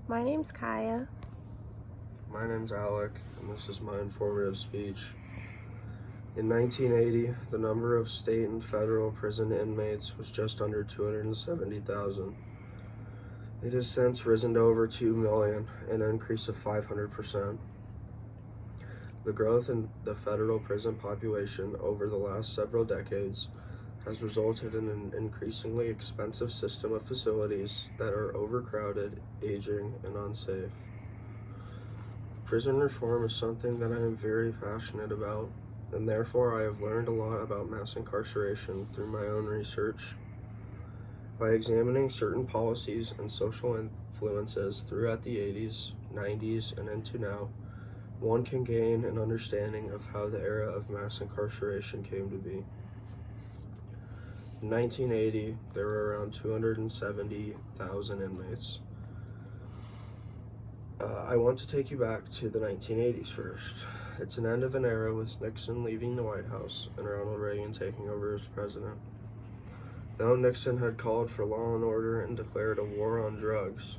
My name's Kaya. My name's Alec, and this is my informative speech. In 1980, the number of state and federal prison inmates was just under 270,000. It has since risen to over 2 million, an increase of 500%. The growth in the federal prison population over the last several decades has resulted in an increasingly expensive system of facilities that are overcrowded, aging, and unsafe. Prison reform is something that I am very passionate about, and therefore I have learned a lot about mass incarceration through my own research. By examining certain policies and social influences throughout the 80s, 90s, and into now, one can gain an understanding of how the era of mass incarceration came to be. In 1980, there were around 270,000 inmates. I want to take you back to the 1980s first. It's an end of an era with Nixon leaving the White House and Ronald Reagan taking over as president. Though Nixon had called for law and order and declared a war on drugs,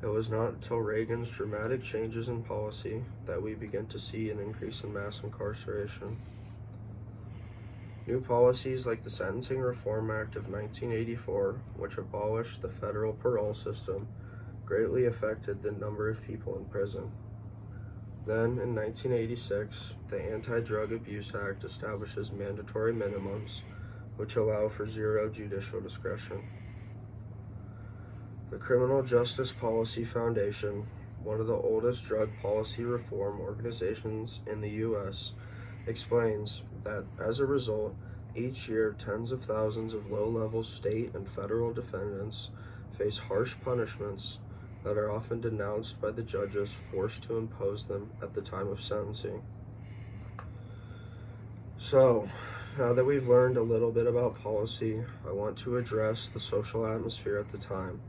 it was not until Reagan's dramatic changes in policy that we began to see an increase in mass incarceration. New policies like the Sentencing Reform Act of 1984, which abolished the federal parole system, greatly affected the number of people in prison. Then, in 1986, the Anti-Drug Abuse Act establishes mandatory minimums, which allow for zero judicial discretion. The Criminal Justice Policy Foundation, one of the oldest drug policy reform organizations in the U.S., explains that, as a result, each year tens of thousands of low-level state and federal defendants face harsh punishments that are often denounced by the judges forced to impose them at the time of sentencing. So, now that we've learned a little bit about policy, I want to address the social atmosphere at the time.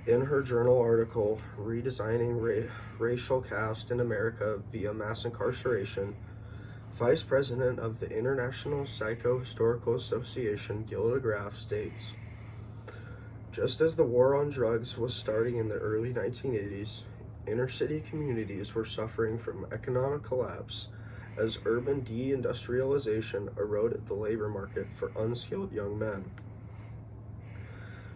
In her journal article, Redesigning Racial Caste in America via Mass Incarceration, Vice President of the International Psychohistorical Association, Gilda Graff, states, "Just as the war on drugs was starting in the early 1980s, inner-city communities were suffering from economic collapse as urban deindustrialization eroded the labor market for unskilled young men.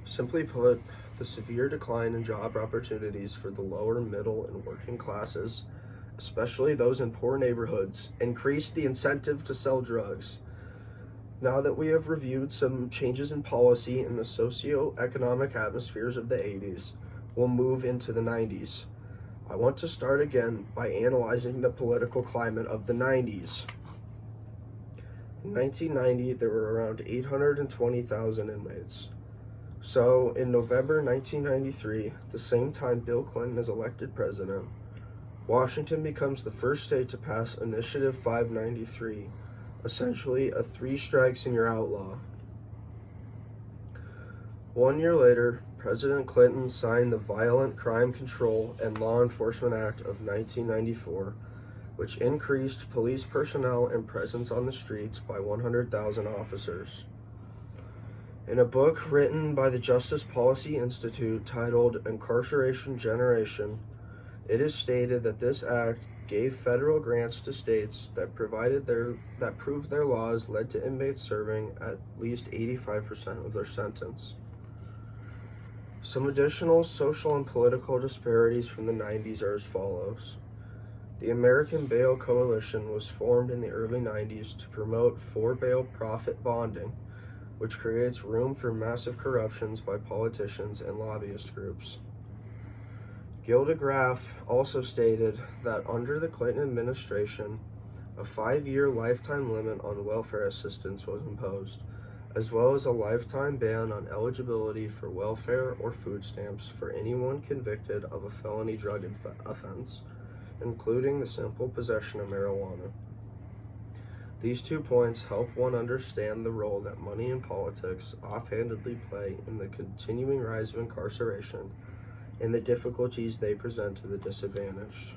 Simply put, the severe decline in job opportunities for the lower, middle, and working classes, especially those in poor neighborhoods, increased the incentive to sell drugs. Now that we have reviewed some changes in policy in the socio-economic atmospheres of the 80s, we'll move into the 90s. I want to start again by analyzing the political climate of the 90s. In 1990, there were around 820,000 inmates. So, in November 1993, the same time Bill Clinton is elected president, Washington becomes the first state to pass Initiative 593, essentially a 3 strikes and you're outlaw. 1 year later, President Clinton signed the Violent Crime Control and Law Enforcement Act of 1994, which increased police personnel and presence on the streets by 100,000 officers. In a book written by the Justice Policy Institute titled Incarceration Generation, it is stated that this act gave federal grants to states that proved their laws led to inmates serving at least 85% of their sentence. Some additional social and political disparities from the 90s are as follows. The American Bail Coalition was formed in the early 90s to promote for-bail profit bonding, which creates room for massive corruptions by politicians and lobbyist groups. Gilda Graff also stated that under the Clinton administration, a 5-year lifetime limit on welfare assistance was imposed, as well as a lifetime ban on eligibility for welfare or food stamps for anyone convicted of a felony drug offense, including the simple possession of marijuana. These 2 points help one understand the role that money and politics offhandedly play in the continuing rise of incarceration and the difficulties they present to the disadvantaged.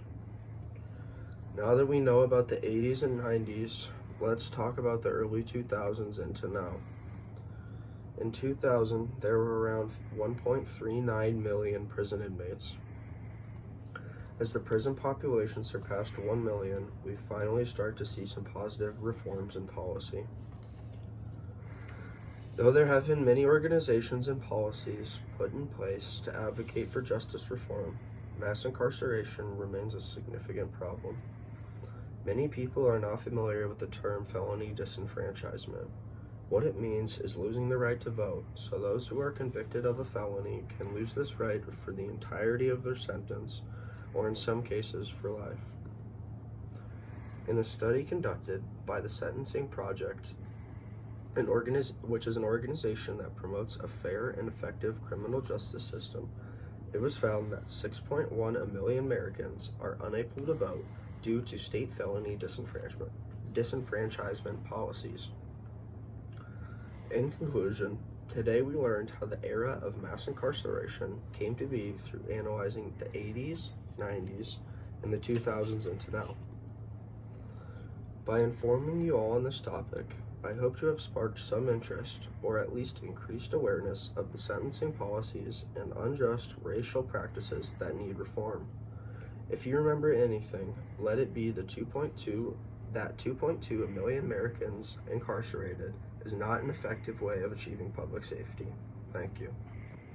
Now that we know about the 80s and 90s, let's talk about the early 2000s into now. In 2000, there were around 1.39 million prison inmates. As the prison population surpassed 1 million, we finally start to see some positive reforms in policy. Though there have been many organizations and policies put in place to advocate for justice reform, mass incarceration remains a significant problem. Many people are not familiar with the term felony disenfranchisement. What it means is losing the right to vote, so those who are convicted of a felony can lose this right for the entirety of their sentence, or in some cases for life. In a study conducted by the Sentencing Project, which is an organization that promotes a fair and effective criminal justice system, it was found that 6.1 million Americans are unable to vote due to state felony disenfranchisement policies. In conclusion, today we learned how the era of mass incarceration came to be through analyzing the 80s, 90s, and the 2000s into now. By informing you all on this topic, I hope to have sparked some interest, or at least increased awareness of the sentencing policies and unjust racial practices that need reform. If you remember anything, let it be that 2.2 million Americans incarcerated is not an effective way of achieving public safety. Thank you.